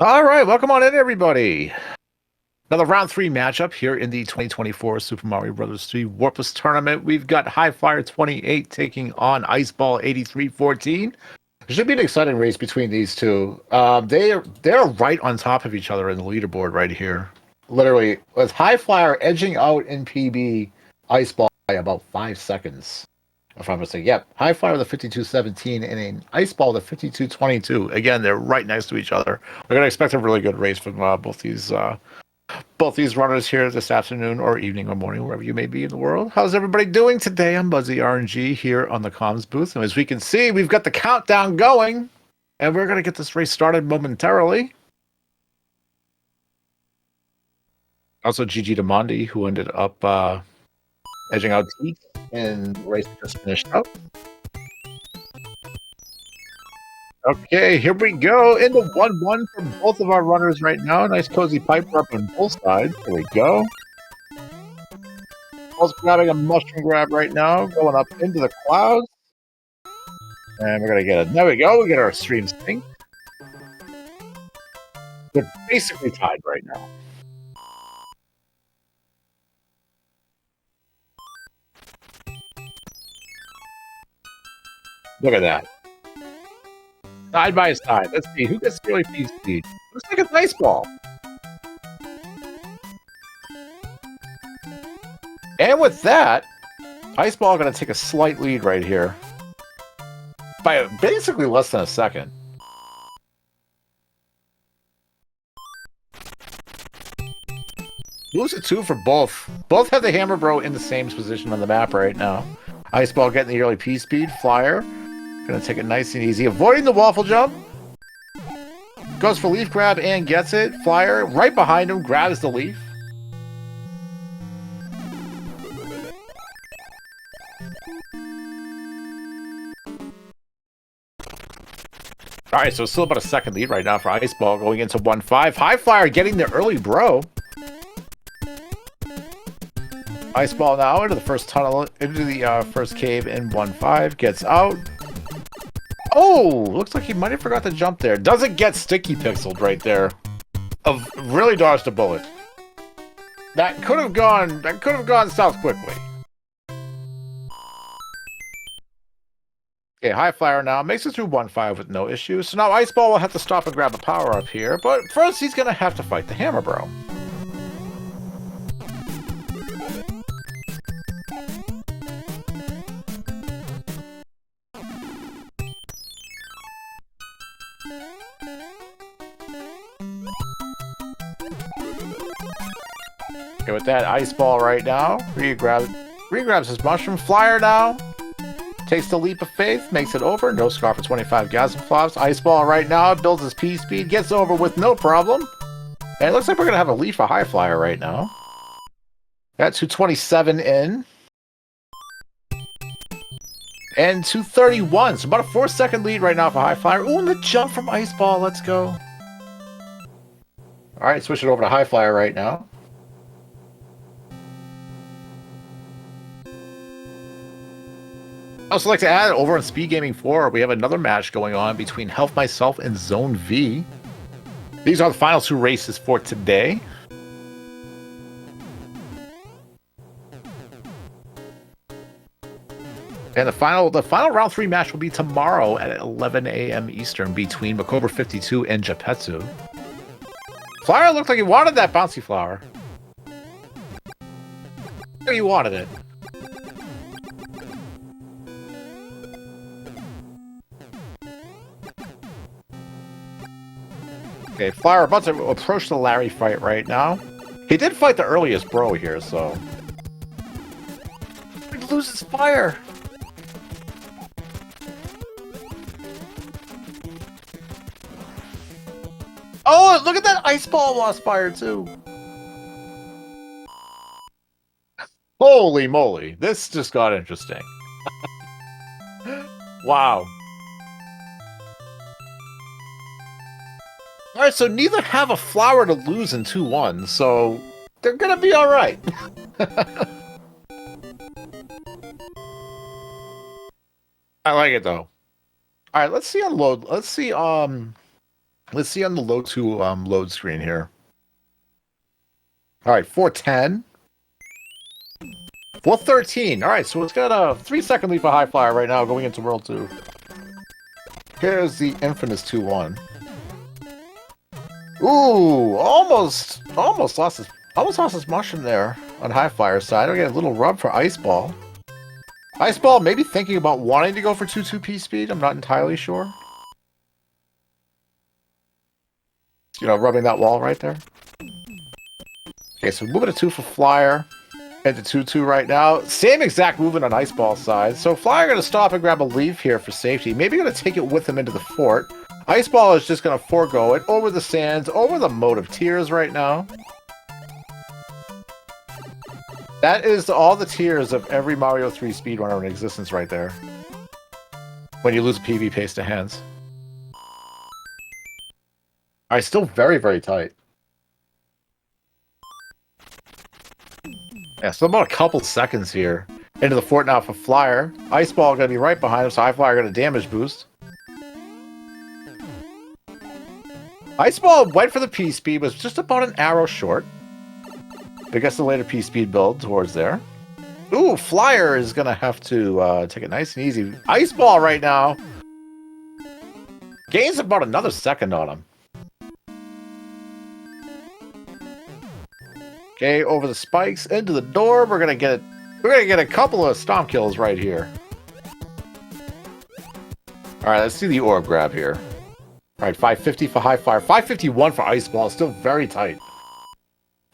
All right, welcome on in, everybody. Another round three matchup here in the 2024 Super Mario Bros. 3 Warpless Tournament. We've got highflyer28 taking on iceball8314. It should be an exciting race between these two. They're right on top of each other in the leaderboard right here. Literally, with highflyer edging out in PB iceball by about 5 seconds. If I'm mistaken, yep. Highflyer the 5217 and an iceball the 5222. Again, they're right next to each other. We're gonna expect a really good race from both these runners here this afternoon or evening or morning, wherever you may be in the world. How's everybody doing today? I'm Buzzy RNG here on the comms booth. And as we can see, we've got the countdown going, and we're going to get this race started momentarily. Also, GG to Mondi, who ended up edging out Teak and the race just finished up. Okay, here we go into 1-1 for both of our runners right now. Nice cozy piper up on both sides. Here we go. Also grabbing a mushroom grab right now, going up into the clouds. And we're going to get it. There we go. We get our stream sync. They're basically tied right now. Look at that. Side by side. Let's see. Who gets really peace speed? Looks like a nice ball. And with that, Iceball going to take a slight lead right here. By basically less than a second. Lose 2 for both. Both have the Hammer Bro in the same position on the map right now. Iceball getting the early P-Speed. Flyer gonna take it nice and easy. Avoiding the waffle jump. Goes for leaf grab and gets it. Flyer right behind him grabs the leaf. All right, so it's still about a second lead right now for Iceball going into 1-5. Highflyer getting the early bro. Iceball now into the first tunnel, into the first cave in 1-5. Gets out. Oh, looks like he might have forgot to jump there. Doesn't get sticky pixeled right there. Really dodged a bullet. That could have gone south quickly. Okay, Highflyer now makes it through 1-5 with no issues. So now Iceball will have to stop and grab a power up here, but first he's gonna have to fight the Hammer Bro. Okay, with that Iceball right now, re-grabs his mushroom. Flyer now takes the leap of faith, makes it over. No scar for 25 Gasm flops. Iceball right now builds his P-Speed, gets over with no problem. And it looks like we're going to have a lead for Highflyer right now. That's 227 in. And 231. So about a 4-second lead right now for Highflyer. Ooh, and the jump from Iceball. Let's go. All right, switch it over to Highflyer right now. I'd also like to add, over on SpeedGaming 4, we have another match going on between Health Myself and Zone V. These are the final 2 races for today. And the final round 3 match will be tomorrow at 11 a.m. Eastern between Makober 52 and Japetsu. Flyer looked like he wanted that bouncy flower. He wanted it. Okay, Flyer about to approach the Larry fight right now. He did fight the earliest bro here, so... He loses fire! Oh, look at that! Iceball lost fire, too! Holy moly, this just got interesting. Wow. Alright, so neither have a flower to lose in 2-1, so they're gonna be alright. I like it though. Alright, let's see unload. Let's see Let's see on the load to load screen here. All right, 410. 413. All right, so it's got a 3-second lead for High Flyer right now going into World 2. Here's the infamous 2-1. Ooh, almost lost his mushroom there on High Flyer's side. Okay, a little rub for Iceball. Iceball maybe thinking about wanting to go for 2-2 speed. I'm not entirely sure. You know, rubbing that wall right there. Okay, so moving to 2 for Flyer. Into 2-2 right now. Same exact movement on Iceball's side. So Flyer going to stop and grab a leaf here for safety. Maybe going to take it with him into the fort. Iceball is just going to forego it. Over the sands. Over the Moat of Tears right now. That is all the tears of every Mario 3 speedrunner in existence right there. When you lose a PB pace to hands. Alright, still very, very tight. Yeah, still about a couple seconds here. Into the fort now for Flyer. Iceball going to be right behind him, so High Flyer going to damage boost. Iceball went for the P-Speed, was just about an arrow short. I guess the later P-Speed build towards there. Ooh, Flyer is going to have to take it nice and easy. Iceball right now gains about another second on him. Okay, over the spikes, into the door. We're gonna get a couple of stomp kills right here. Alright, let's see the orb grab here. Alright, 550 for High Flyer, 551 for Iceball, still very tight.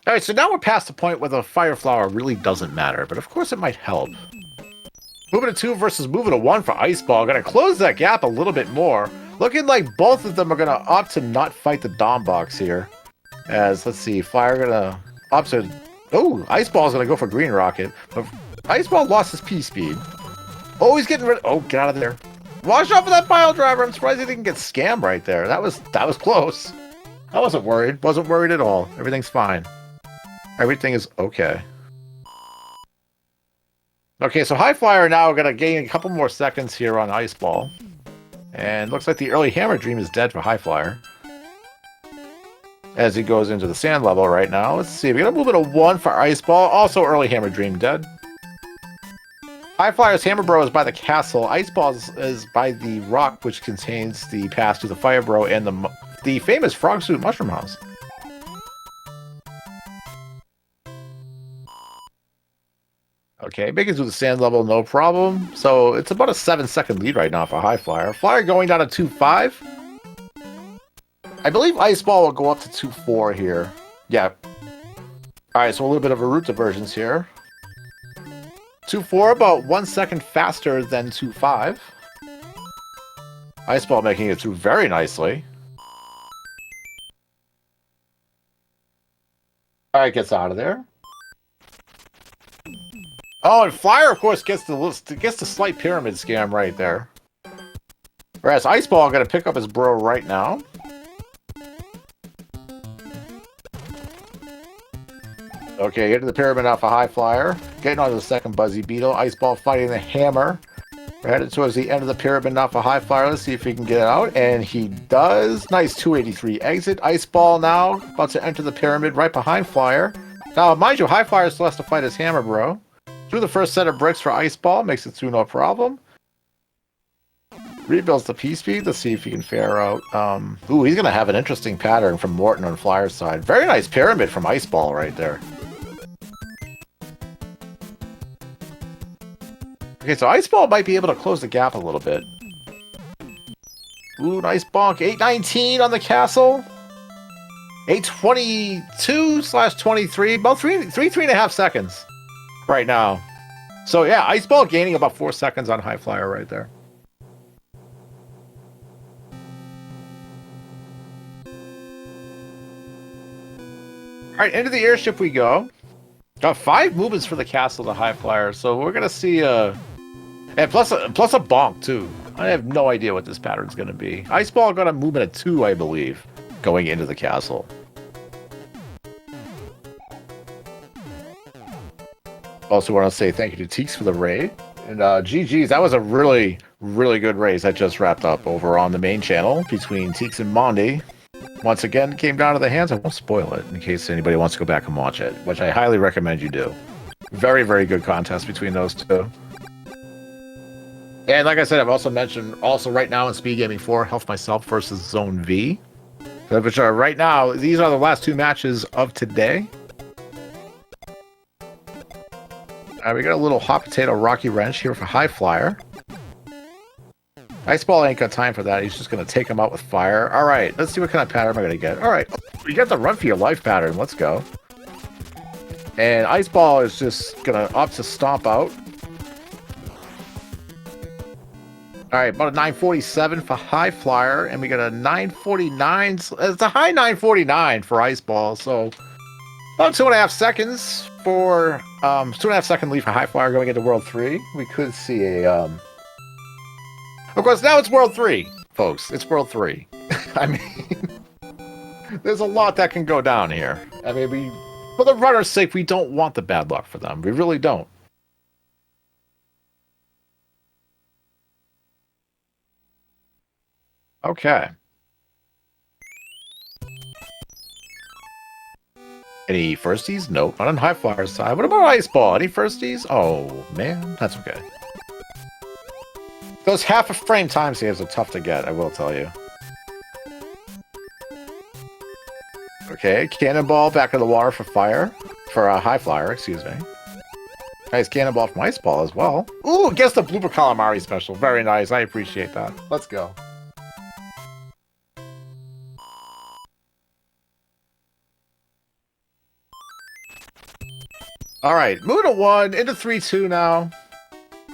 Alright, so now we're past the point where the Fire Flower really doesn't matter, but of course it might help. Moving to 2 versus moving to 1 for Iceball. Gonna close that gap a little bit more. Looking like both of them are gonna opt to not fight the Dom box here. As, let's see, Flyer gonna opposite. Oh, Iceball's gonna go for Green Rocket. But Iceball lost his P-Speed. Oh, he's getting rid of... Oh, get out of there. Watch out for that pile driver. I'm surprised he didn't get scammed right there. That was close. I wasn't worried. Wasn't worried at all. Everything's fine. Everything is okay. Okay, so High Flyer now gonna gain a couple more seconds here on Iceball. And looks like the early Hammer Dream is dead for High Flyer. As he goes into the sand level right now. Let's see. We're going to move it to 1 for Iceball. Also early Hammer Dream dead. High Flyer's Hammer Bro is by the castle. Iceball is by the rock, which contains the path to the Fire Bro and the famous Frog Suit Mushroom House. Okay, making it through the sand level, no problem. So it's about a 7-second lead right now for High Flyer. Flyer going down to 2-5. I believe Iceball will go up to 2-4 here. Yeah. Alright, so a little bit of a route divergence here. 2-4, about 1 second faster than 2-5. Iceball making it through very nicely. Alright, gets out of there. Oh, and Flyer, of course, gets the slight pyramid scam right there. Whereas Iceball going to pick up his bro right now. Okay, get to the pyramid off a High Flyer. Getting onto the second Buzzy Beetle. Iceball fighting the Hammer. We're headed towards the end of the pyramid off a High Flyer. Let's see if he can get it out. And he does. Nice 283 exit. Iceball now about to enter the pyramid right behind Flyer. Now, mind you, High Flyer still has to fight his Hammer Bro. Through the first set of bricks for Iceball. Makes it through no problem. Rebuilds the P-Speed. Let's see if he can fare out. Ooh, he's going to have an interesting pattern from Morton on Flyer's side. Very nice pyramid from Iceball right there. Okay, so Iceball might be able to close the gap a little bit. Ooh, nice bonk. 819 on the castle. 822/23. About 3.5 seconds right now. So yeah, Iceball gaining about 4 seconds on High Flyer right there. Alright, into the airship we go. Got 5 movements for the castle to High Flyer, so we're gonna see and plus a bonk too. I have no idea what this pattern's gonna be. Iceball got a movement at 2, I believe, going into the castle. Also want to say thank you to Teeks for the raid. And GG's, that was a really, really good race that just wrapped up over on the main channel between Teeks and Mondi. once again, came down to the hands. I won't spoil it in case anybody wants to go back and watch it, which I highly recommend you do. Very, very good contest between those two. And like I said, I've also mentioned, right now in SpeedGaming 4, Health Myself versus Zone V. Which are right now, these are the last two matches of today. We got a little hot potato Rocky Wrench here for High Flyer. Iceball ain't got time for that. He's just going to take him out with fire. All right, let's see what kind of pattern am I going to get. All right, we got the run for your life pattern. Let's go. And Iceball is just going to opt to stomp out. All right, about a 947 for High Flyer, and we got a 949. It's a high 949 for Iceball, so about 2.5 seconds for 2.5 second lead for High Flyer going into World 3. We could see a of course, now it's World 3, folks. It's World 3. I mean, there's a lot that can go down here. I mean, for the runner's sake, we don't want the bad luck for them. We really don't. Okay. Any firsties? Nope, not on High Flyer's side. What about Iceball? Any firsties? Oh, man, that's okay. Those half a frame time saves are tough to get, I will tell you. Okay, Cannonball back in the water for High Flyer, excuse me. Nice Cannonball from Iceball as well. Ooh, guess the Blooper Calamari special. Very nice, I appreciate that. Let's go. Alright, moving to 1, into 3-2 now.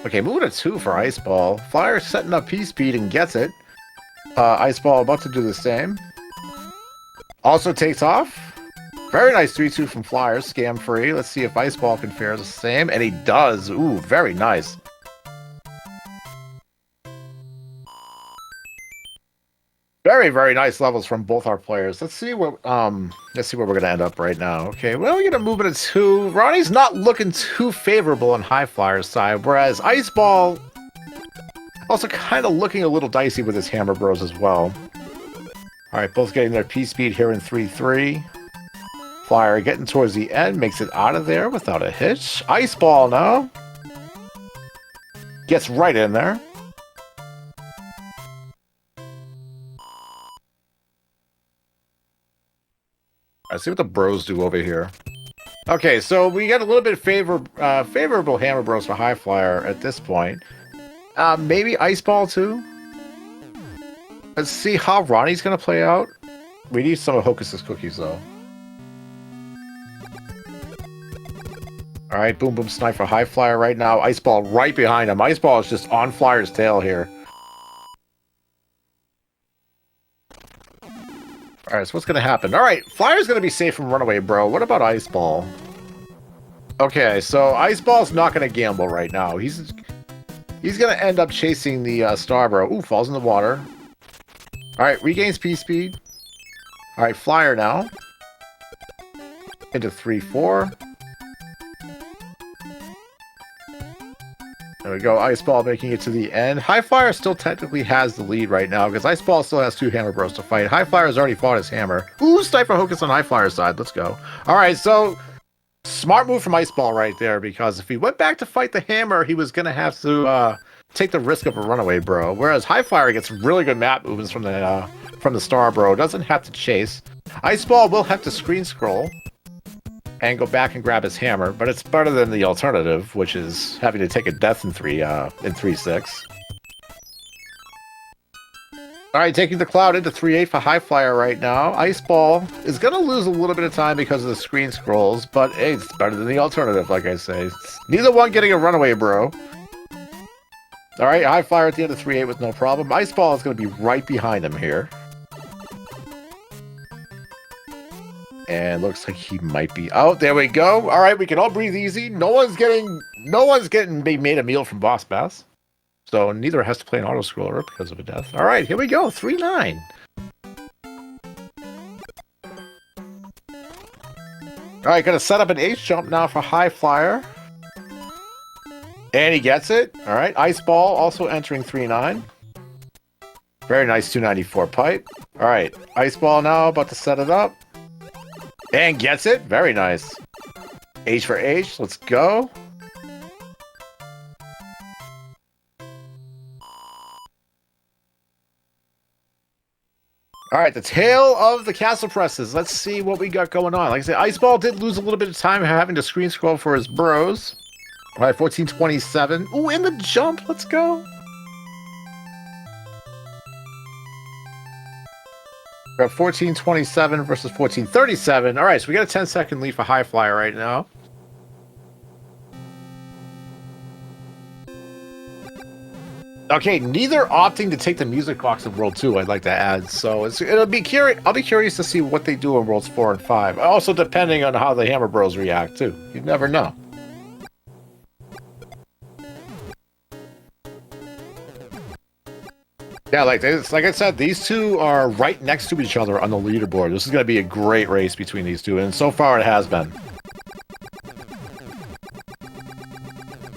Okay, moving to 2 for Iceball. Flyer setting up P-Speed and gets it. Iceball about to do the same. Also takes off. Very nice 3-2 from Flyer, scam free. Let's see if Iceball can fare the same, and he does. Ooh, very nice. Very, very nice levels from both our players. Let's see where we're gonna end up right now. Okay, well, we're gonna move into 2. Ronnie's not looking too favorable on High Flyer's side, whereas Iceball also kind of looking a little dicey with his Hammer Bros as well. All right, both getting their P-Speed here in 3-3. Flyer getting towards the end, makes it out of there without a hitch. Iceball now gets right in there. Let's see what the bros do over here. Okay, so we got a little bit favorable Hammer Bros for High Flyer at this point. Maybe Iceball too. Let's see how Ronnie's gonna play out. We need some of Hocus's cookies though. Alright, Boom Boom Snipe for High Flyer right now. Iceball right behind him. Iceball is just on Flyer's tail here. Alright, so what's going to happen? Alright, Flyer's going to be safe from Runaway Bro. What about Iceball? Okay, so Iceball's not going to gamble right now. He's going to end up chasing the Starbro. Ooh, falls in the water. Alright, regains P-Speed. Alright, Flyer now. Into 3-4. There we go, Iceball making it to the end. High Flyer still technically has the lead right now, because Iceball still has 2 Hammer Bros to fight. High Flyer has already fought his Hammer. Ooh, Sniper Hocus on High Flyer's side. Let's go. Alright, so smart move from Iceball right there, because if he went back to fight the Hammer, he was going to have to take the risk of a Runaway Bro. Whereas High Flyer gets really good map movements from the Star Bro. Doesn't have to chase. Iceball will have to screen scroll and go back and grab his hammer, but it's better than the alternative, which is having to take a death in 3-6. Alright, taking the Cloud into 3-8 for High Flyer right now. Iceball is going to lose a little bit of time because of the screen scrolls, but hey, it's better than the alternative, like I say. It's neither one getting a Runaway Bro. Alright, High Flyer at the end of 3-8 with no problem. Iceball is going to be right behind him here. And looks like he might be out. There we go. All right, we can all breathe easy. No one's getting made a meal from Boss Bass. So neither has to play an auto scroller because of a death. All right, here we go. 3-9. All right, gonna set up an ace jump now for High Flyer. And he gets it. All right, Iceball also entering 3-9. Very nice 294 pipe. All right, ice ball now, about to set it up. And gets it. Very nice. H for H. Let's go. All right, the tail of the castle presses. Let's see what we got going on. Like I said, Iceball did lose a little bit of time having to screen scroll for his bros. All right, 1427. Ooh, in the jump. Let's go. We're at 1427 versus 1437. All right, so we got a 10-second lead for High Flyer right now. Okay, neither opting to take the music box in World 2, I'd like to add. So I'll be curious to see what they do in Worlds 4 and 5. Also, depending on how the Hammer Bros react, too. You never know. Yeah, like I said, these two are right next to each other on the leaderboard. This is going to be a great race between these two, and so far it has been.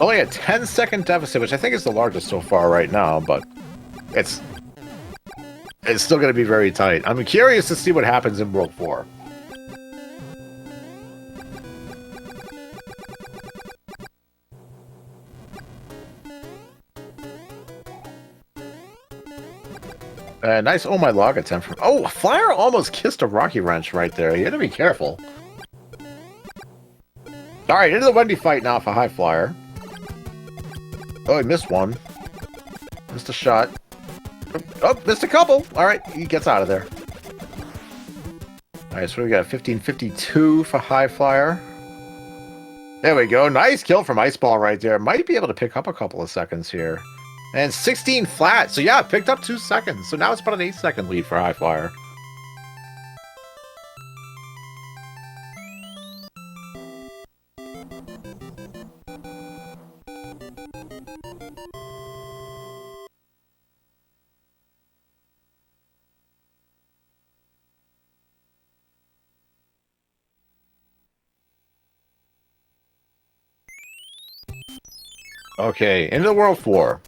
Only a 10-second deficit, which I think is the largest so far right now, but it's still going to be very tight. I'm curious to see what happens in World 4. Nice oh my log attempt from... Oh, Flyer almost kissed a Rocky Wrench right there. You had to be careful. Alright, into the Wendy fight now for High Flyer. Oh, he missed one. Missed a shot. Oh, missed a couple. Alright, he gets out of there. Alright, so we got 1552 for High Flyer. There we go. Nice kill from Iceball right there. Might be able to pick up a couple of seconds here. And 16 flat. So yeah, picked up 2 seconds. So now it's about an 8-second lead for High Flyer. Okay, into the World 4.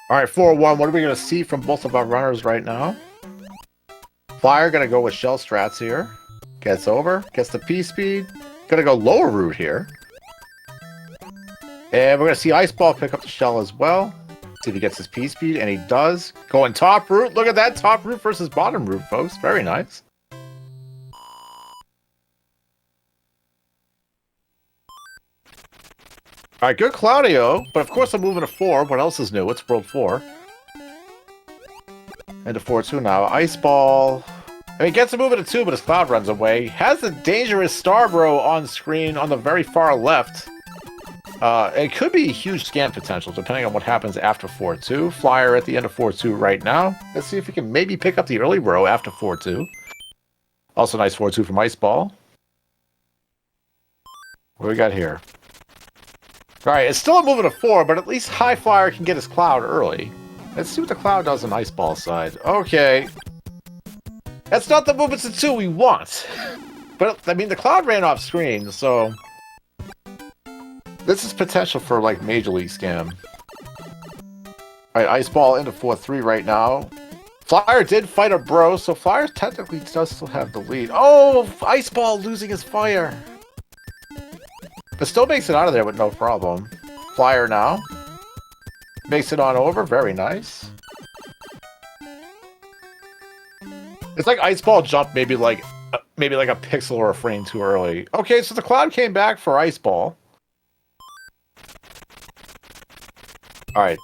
Alright, 4-1. What are we going to see from both of our runners right now? Flyer going to go with shell strats here. Gets over. Gets the P-speed. Going to go lower route here. And we're going to see Iceball pick up the shell as well. See if he gets his P-speed, and he does. Going top route. Look at that. Top route versus bottom route, folks. Very nice. Alright, good Claudio, but of course I'm moving to 4. What else is new? It's World 4. Into 4-2 now. Iceball. I mean, gets to move it to 2, but his Cloud runs away. Has the dangerous Starbro on screen on the very far left. It could be huge scam potential, depending on what happens after 4-2. Flyer at the end of 4-2 right now. Let's see if he can maybe pick up the early row after 4-2. Also nice 4-2 from Iceball. What do we got here? Alright, it's still a moving to 4, but at least High Flyer can get his Cloud early. Let's see what the Cloud does on Iceball's side. Okay. That's not the movement to 2 we want. But, I mean, the Cloud ran off screen, so... This is potential for, like, Major League Scam. Alright, Iceball into 4-3 right now. Flyer did fight a bro, so Flyer technically does still have the lead. Oh! Iceball losing his fire! But still makes it out of there with no problem. Flyer now. Makes it on over. Very nice. It's like Iceball jumped maybe like a pixel or a frame too early. Okay, so the Cloud came back for Iceball. Alright.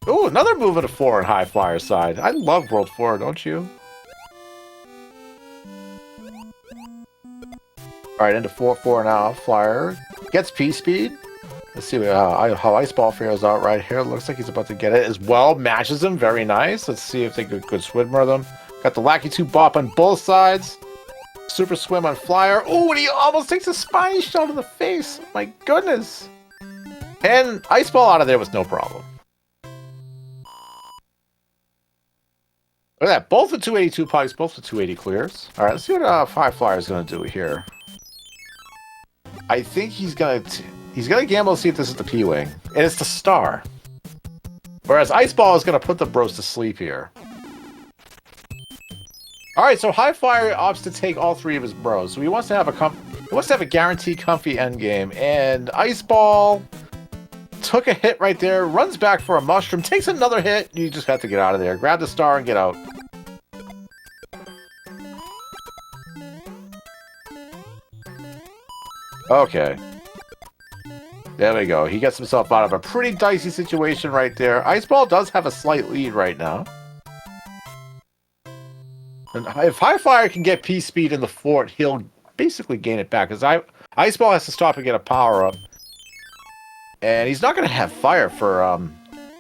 Ooh, another move at a 4 on High Flyer side. I love World 4, don't you? Alright, into 4-4 now. Flyer gets P-speed. Let's see how Iceball fares out right here. Looks like he's about to get it as well. Matches him. Very nice. Let's see if they could swimmer them. Got the Lackey 2 bop on both sides. Super swim on Flyer. Oh, and he almost takes a spiny shot to the face. My goodness. And Iceball out of there with no problem. Look at that. Both the 282 pipes, both the 280 clears. Alright, let's see what High Flyer is going to do here. I think he's gonna gamble to see if this is the P-Wing. And it's the Star. Whereas Iceball is going to put the bros to sleep here. All right, so Highflyer opts to take all three of his bros. So he wants to have a guaranteed comfy endgame. And Iceball took a hit right there, runs back for a mushroom, takes another hit. You just have to get out of there. Grab the star and get out. Okay. There we go. He gets himself out of a pretty dicey situation right there. Iceball does have a slight lead right now. And if Highflyer can get P-Speed in the fort, he'll basically gain it back. Because Iceball has to stop and get a power-up. And he's not going to have fire for,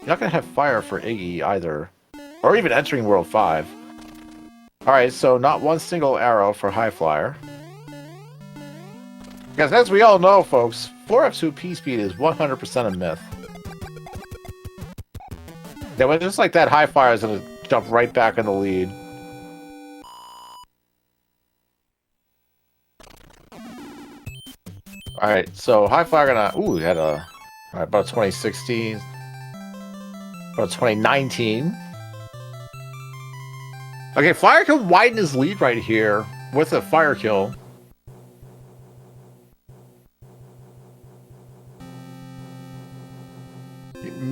Iggy either. Or even entering World 5. Alright, so not one single arrow for Highflyer. Because as we all know, folks, 4F2 P-Speed is 100% a myth. Then when just like that, Highflyer is going to jump right back in the lead. Alright, so Highflyer gonna... Ooh, he had a... Alright, about 2016. About 2019. Okay, Flyer can widen his lead right here with a fire kill.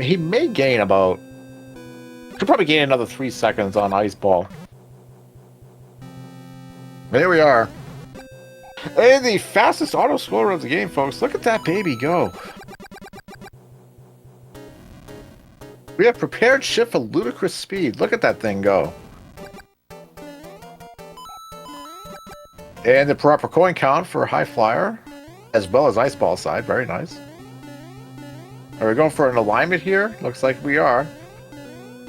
He may gain about... Could probably gain another 3 seconds on Iceball. There we are. And the fastest auto scorer of the game, folks. Look at that baby go. We have prepared ship for ludicrous speed. Look at that thing go. And the proper coin count for Highflyer, as well as Iceball side. Very nice. Are we going for an alignment here? Looks like we are.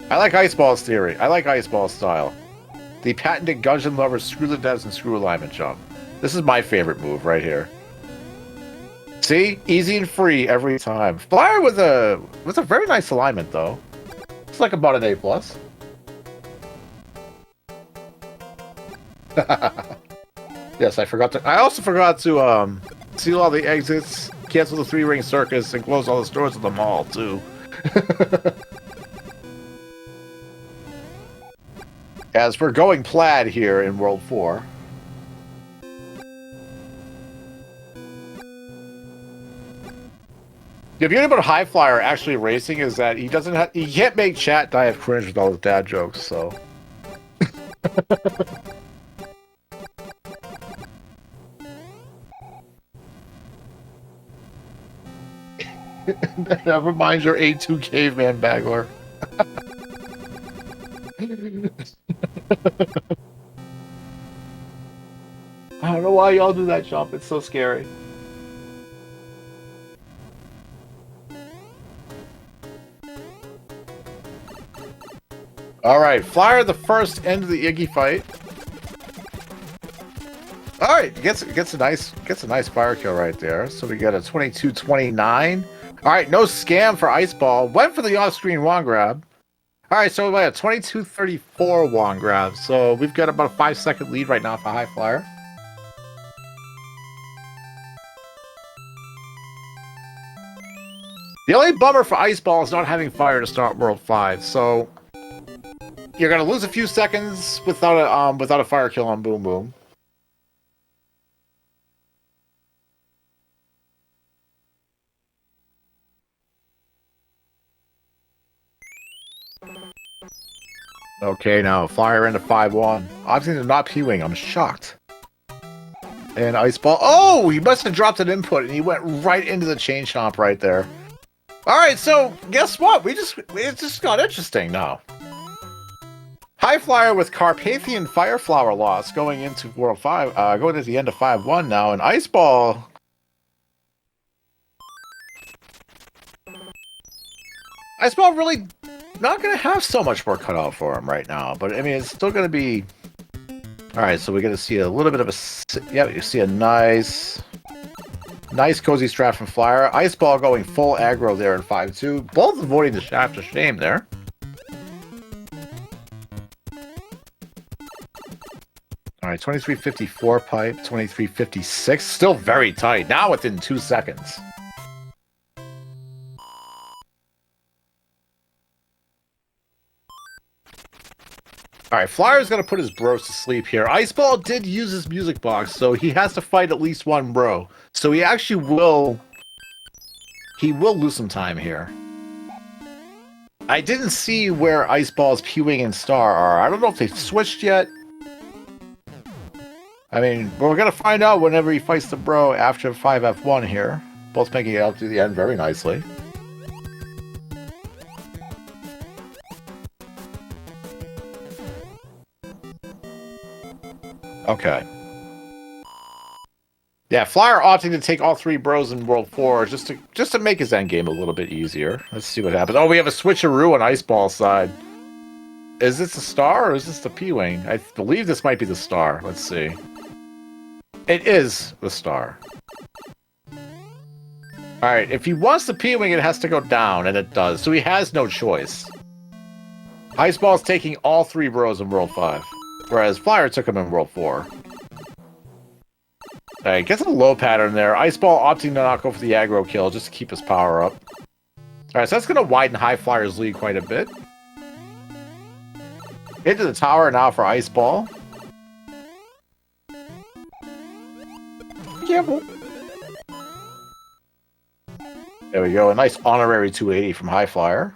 I like Iceball's theory. I like Iceball's style. The patented Gungeon Lovers screw the devs and screw alignment jump. This is my favorite move right here. See? Easy and free every time. Flyer with a very nice alignment though. It's like about an A+. Yes, I also forgot to seal all the exits, cancel the 3-ring circus, and close all the stores at the mall too. As we're going plaid here in World 4. The beauty about Highflyer actually racing is that he can't make chat die of cringe with all his dad jokes, so. Never mind your A2 caveman bagler. I don't know why y'all do that jump, it's so scary. Alright, Flyer the first end of the Iggy fight. Alright, gets a nice fire kill right there. So we got a 22-29. Alright, no scam for Iceball. Went for the off-screen wand grab. Alright, so we got a 22-34 wand grab. So we've got about a 5-second lead right now for Highflyer. The only bummer for Iceball is not having fire to start World 5, so you're gonna lose a few seconds without a fire kill on Boom Boom. Okay, now Flyer into 5-1. Obviously they're not P-Wing, I'm shocked. And Iceball, oh, he must have dropped an input and he went right into the chain chomp right there. Alright, so guess what? It just got interesting now. Highflyer with Carpathian Fireflower loss going into World 5, going to the end of 5-1 now, and Iceball. Iceball really not going to have so much more cut out for him right now, but I mean, it's still going to be. Alright, so we're going to see a little bit of a. Yeah, you see a nice cozy strat from Flyer. Iceball going full aggro there in 5-2. Both avoiding the shaft of shame there. Alright, 23.54 pipe, 23.56. Still very tight. Now within 2 seconds. All right, Flyer's going to put his bros to sleep here. Iceball did use his music box, so he has to fight at least one bro. So he actually will... He will lose some time here. I didn't see where Iceball's P-Wing and Star are. I don't know if they've switched yet. I mean, we're going to find out whenever he fights the bro after 5F1 here. Both making it out to the end very nicely. Okay. Yeah, Flyer opting to take all three bros in World 4 just to make his endgame a little bit easier. Let's see what happens. Oh, we have a switcheroo on Iceball's side. Is this the Star or is this the P-Wing? I believe this might be the Star. Let's see. It is the Star. Alright, if he wants the P-Wing, it has to go down, and it does. So he has no choice. Iceball's taking all three bros in World 5. Whereas Flyer took him in World 4. Alright, gets a low pattern there. Iceball opting to not go for the aggro kill just to keep his power up. Alright, so that's going to widen High Flyer's lead quite a bit. Into the tower now for Iceball. Careful. There we go. A nice honorary 280 from High Flyer.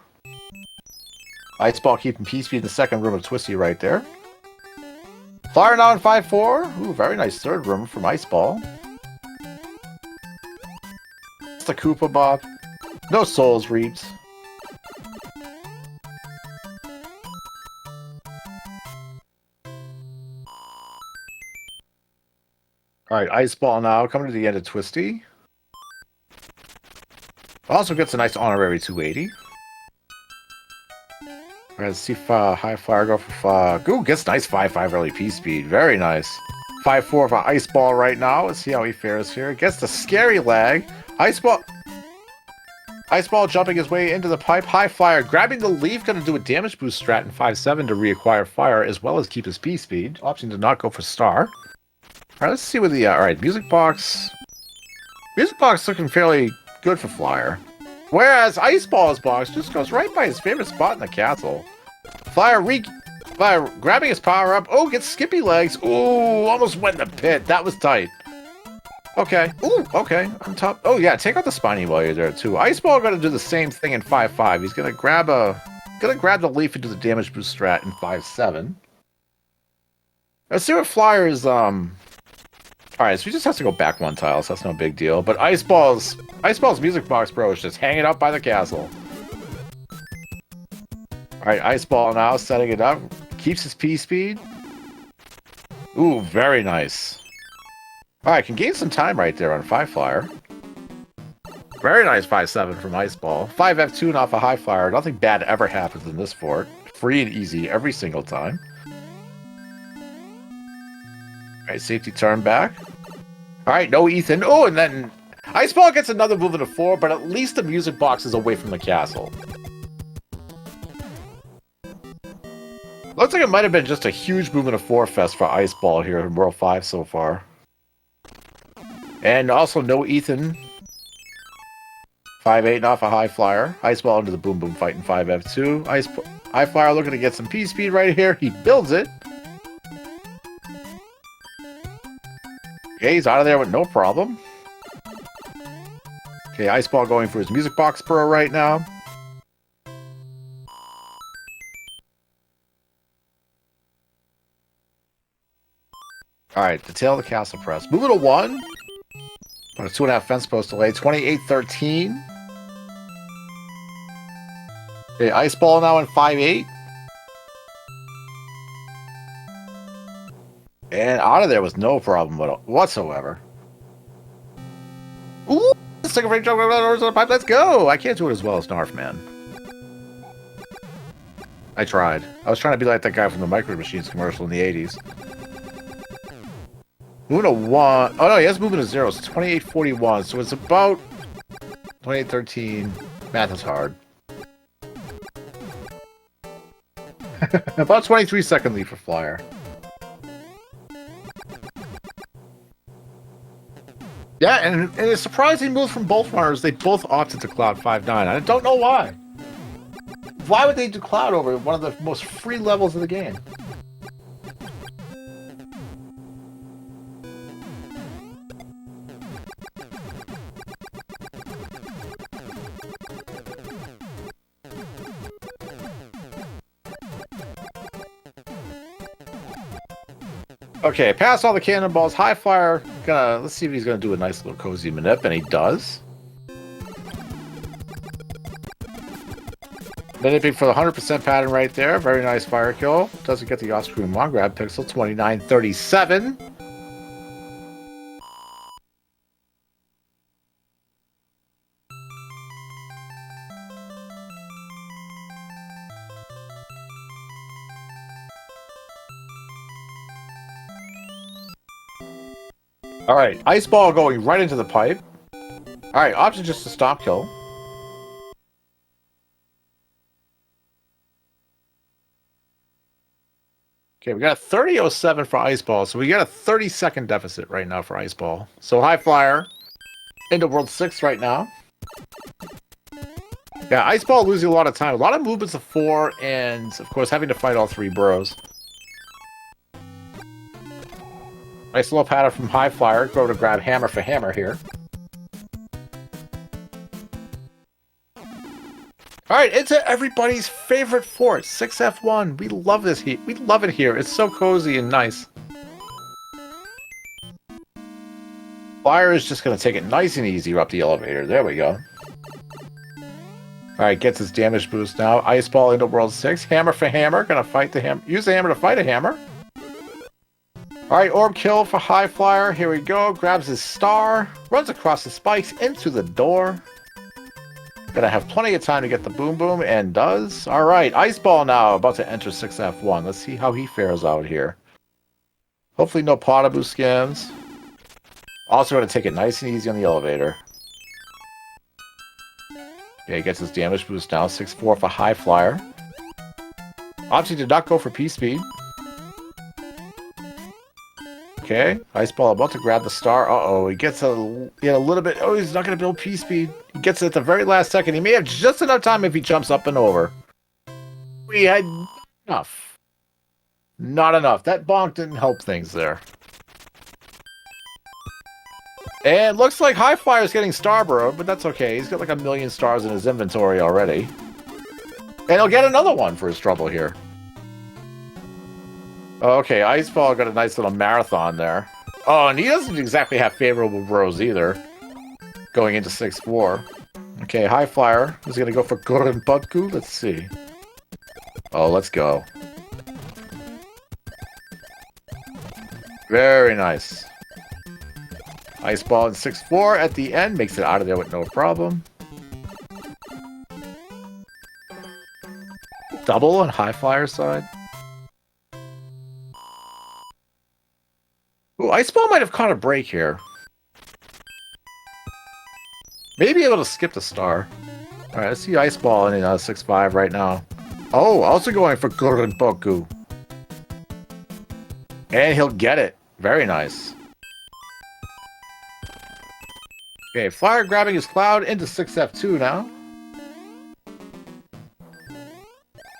Iceball keeping P-Speed in the second room of Twisty right there. Flyer now in 5-4. Ooh, very nice third room from Iceball. It's the Koopa Bob. No souls reaped. Alright, Iceball now coming to the end of Twisty. Also gets a nice honorary 280. Let's see if High Flyer go for... Ooh, gets nice 5-5 early P-Speed. Very nice. 5-4 for Iceball right now. Let's see how he fares here. Gets the scary lag. Iceball jumping his way into the pipe. High Flyer grabbing the leaf. Going to do a damage boost strat in 5-7 to reacquire fire as well as keep his P-Speed. Opting to not go for Star. Alright, let's see what the... Alright, Music Box. Music Box looking fairly good for Flyer. Whereas Iceball's box just goes right by his favorite spot in the castle. Flyer grabbing his power up. Oh, gets Skippy legs. Ooh, almost went in the pit. That was tight. Okay. Ooh, okay. On top. Oh, yeah, take out the spiny while you're there, too. Iceball going to do the same thing in 5-5. He's going to grab the leaf and do the damage boost strat in 5-7. Let's see what Flyer's, Alright, so he just has to go back one tile, so that's no big deal. But Iceball's Music Box Bro is just hanging out by the castle. Alright, Iceball now setting it up. Keeps his P-Speed. Ooh, very nice. Alright, can gain some time right there on 5 Flyer. Very nice 5-7 from Iceball. 5F2 off a High Flyer. Nothing bad ever happens in this fort. Free and easy every single time. Alright, safety turn back. Alright, no Ethan. Oh, and then Iceball gets another move into 4, but at least the Music Box is away from the castle. Looks like it might have been just a huge move into 4 fest for Iceball here in World 5 so far. And also no Ethan. 5-8 off a High Flyer. Iceball into the Boom Boom fight in 5F2. High Flyer looking to get some P-Speed right here. He builds it. Okay, he's out of there with no problem. Okay, Iceball going for his Music Box Pro right now. Alright, detail the castle press. Move it to 1. On a 2.5 fence post delay. 28-13. Okay, Iceball now in 5-8. And out of there was no problem whatsoever. Ooh! Second frame jump on the pipe. Let's go! I can't do it as well as Narf, man. I tried. I was trying to be like that guy from the Micro Machines commercial in the 80s. Moving to 1. Oh no, he has moving to 0. So 28-41. So it's about 28-13. Math is hard. About 23 second lead for Flyer. Yeah, and a surprising move from both runners. They both opted to Cloud 5-9. I don't know why. Why would they do Cloud over one of the most free levels of the game? Okay, pass all the cannonballs. High flyer, let's see if he's gonna do a nice little cozy manip, and he does. Minipping for the 100% pattern right there. Very nice fire kill. Doesn't get the off-screen one grab pixel. 2937. All right, ice ball going right into the pipe. All right, option just to stop kill. Okay, we got a 30.07 for ice ball, so we got a 30-second deficit right now for ice ball. So high flyer into world 6 right now. Yeah, ice ball losing a lot of time, a lot of movements of 4, and of course having to fight all 3 bros. Nice little pattern from high flyer. Go to grab hammer for hammer here. All right, it's everybody's favorite fort, 6F1. We love this here. We love it here. It's so cozy and nice. Flyer is just going to take it nice and easy up the elevator. There we go. All right, gets his damage boost now. Ice ball into world 6. Hammer for hammer. Going to fight the hammer. Use the hammer to fight a hammer. All right, orb kill for high flyer. Here we go. Grabs his star. Runs across the spikes into the door. Gonna have plenty of time to get the boom boom, and does. All right, ice ball now about to enter 6F1. Let's see how he fares out here. Hopefully no Potaboo skims. Also gonna take it nice and easy on the elevator. Yeah, he gets his damage boost now. 6-4 for high flyer. Option did not go for P-speed. Okay, ice ball about to grab the star. Uh-oh, he gets a little bit. Oh, he's not going to build P-speed. He gets it at the very last second. He may have just enough time if he jumps up and over. We had enough. Not enough. That bonk didn't help things there. And looks like high flyer's getting starburrowed, but that's okay. He's got like 1,000,000 stars in his inventory already. And he'll get another one for his trouble here. Okay, ice ball got a nice little marathon there. Oh, and he doesn't exactly have favorable bros either. Going into 6-4. Okay, high flyer is going to go for Goran Butku. Let's see. Oh, let's go. Very nice. Ice ball in 6-4 at the end. Makes it out of there with no problem. Double on high flyer side. Ooh, ice ball might have caught a break here. Maybe able to skip the star. Alright, let's see ice ball in 6-5 right now. Oh, also going for Goran Boku. And he'll get it. Very nice. Okay, flyer grabbing his cloud into 6F2 now.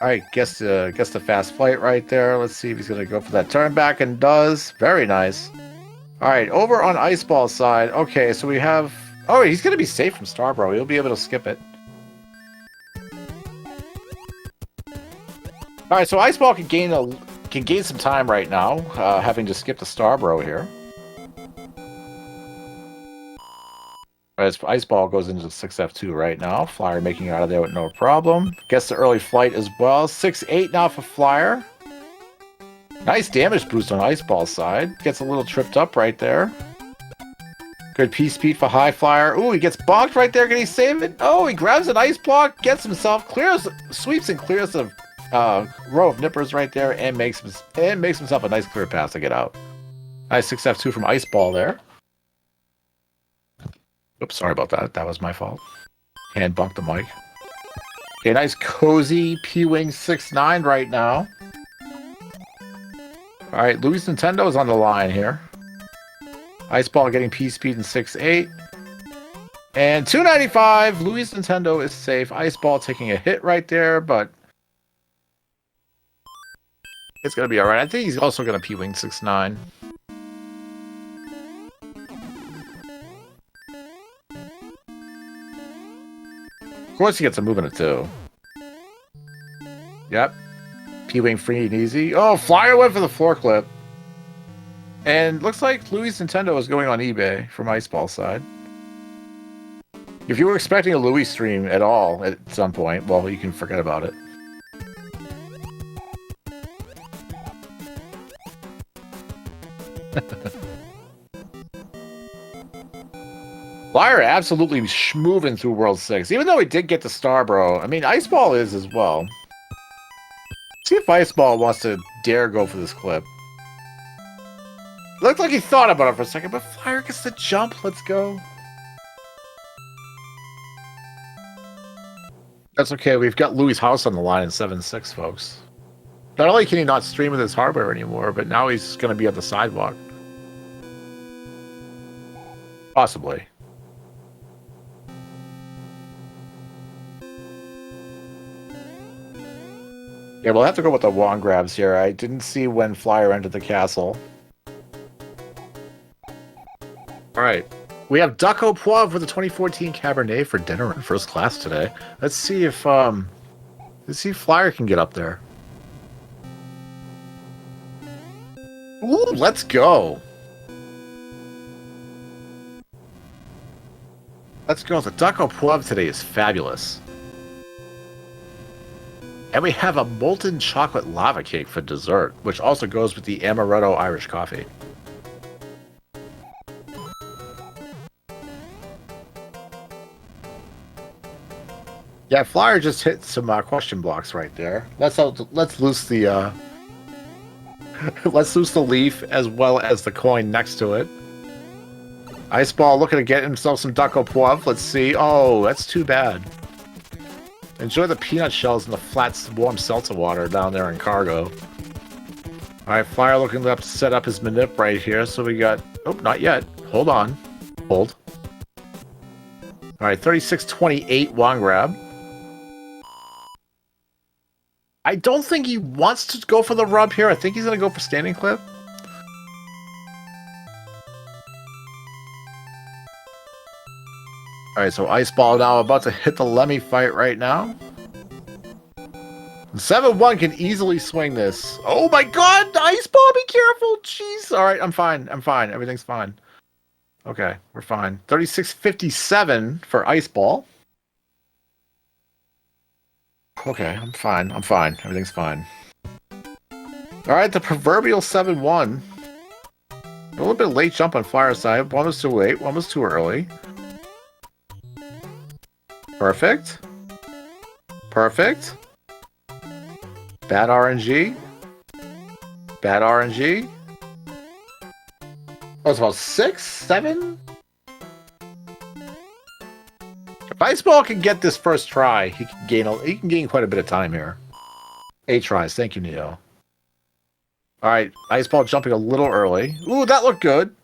Alright, guess the fast flight right there. Let's see if he's going to go for that turn back, and does. Very nice. Alright, over on ice ball side. Okay, so we have... Oh, he's going to be safe from Starbro. He'll be able to skip it. Alright, so ice ball can gain some time right now, having to skip the Starbro here. As ice ball goes into 6F2 right now. Flyer making it out of there with no problem. Gets the early flight as well. 6-8 now for flyer. Nice damage boost on ice ball side. Gets a little tripped up right there. Good P-speed for high flyer. Ooh, he gets bonked right there. Can he save it? Oh, he grabs an ice block, gets himself, sweeps and clears the row of nippers right there, and makes himself a nice clear pass to get out. Nice 6F2 from ice ball there. Oops, sorry about that. That was my fault. Hand bumped the mic. Okay, nice cozy P-Wing 6-9 right now. Alright, Louis Nintendo is on the line here. Ice ball getting P-speed in 6-8. And 295, Louis Nintendo is safe. Ice ball taking a hit right there, but it's going to be alright. I think he's also going to P-Wing 6-9. Of course he gets a movement of 2. Yep. P-Wing free and easy. Oh, flyer went for the floor clip. And looks like Louis Nintendo is going on eBay from Iceball's side. If you were expecting a Louis stream at all at some point, well, you can forget about it. Flyer absolutely schmoving through World 6, even though he did get the star, bro. I mean, Iceball is as well. See if Iceball wants to dare go for this clip. Looked like he thought about it for a second, but Flyer gets the jump. Let's go. That's okay. We've got Louis' house on the line in 7-6, folks. Not only can he not stream with his hardware anymore, but now he's going to be on the sidewalk. Possibly. Yeah, we'll have to go with the wand grabs here. I didn't see when Flyer entered the castle. Alright. We have Duck au Poivre with the 2014 Cabernet for dinner in first class today. Let's see if Flyer can get up there. Ooh, let's go. Let's go. The Duck au Poivre today is fabulous. And we have a molten chocolate lava cake for dessert, which also goes with the amaretto Irish coffee. Yeah, Flyer just hit some question blocks right there. Let's loose the let's loose the leaf as well as the coin next to it. Iceball looking to get himself some Duck au Poivre. Let's see. Oh, that's too bad. Enjoy the peanut shells and the flat, warm seltzer water down there in cargo. Alright, Flyer looking up to set up his manip right here. So we got... Oh, not yet. Hold on. Hold. Alright, 36-28 wand grab. I don't think he wants to go for the rub here. I think he's going to go for standing clip. Alright, so Iceball now about to hit the Lemmy fight right now. 7-1 can easily swing this. Oh my god! Iceball, be careful! Jeez! Alright, I'm fine. I'm fine. Everything's fine. Okay, we're fine. 36-57 for Iceball. Okay, I'm fine. I'm fine. Everything's fine. Alright, the proverbial 7-1. A little bit late jump on Flyer's side. One was too late, one was too early. Perfect. Perfect. Bad RNG. Bad RNG. Oh, it's about 6, 7? If Iceball can get this first try, he can gain quite a bit of time here. 8 tries. Thank you, Neo. Alright, Iceball jumping a little early. Ooh, that looked good.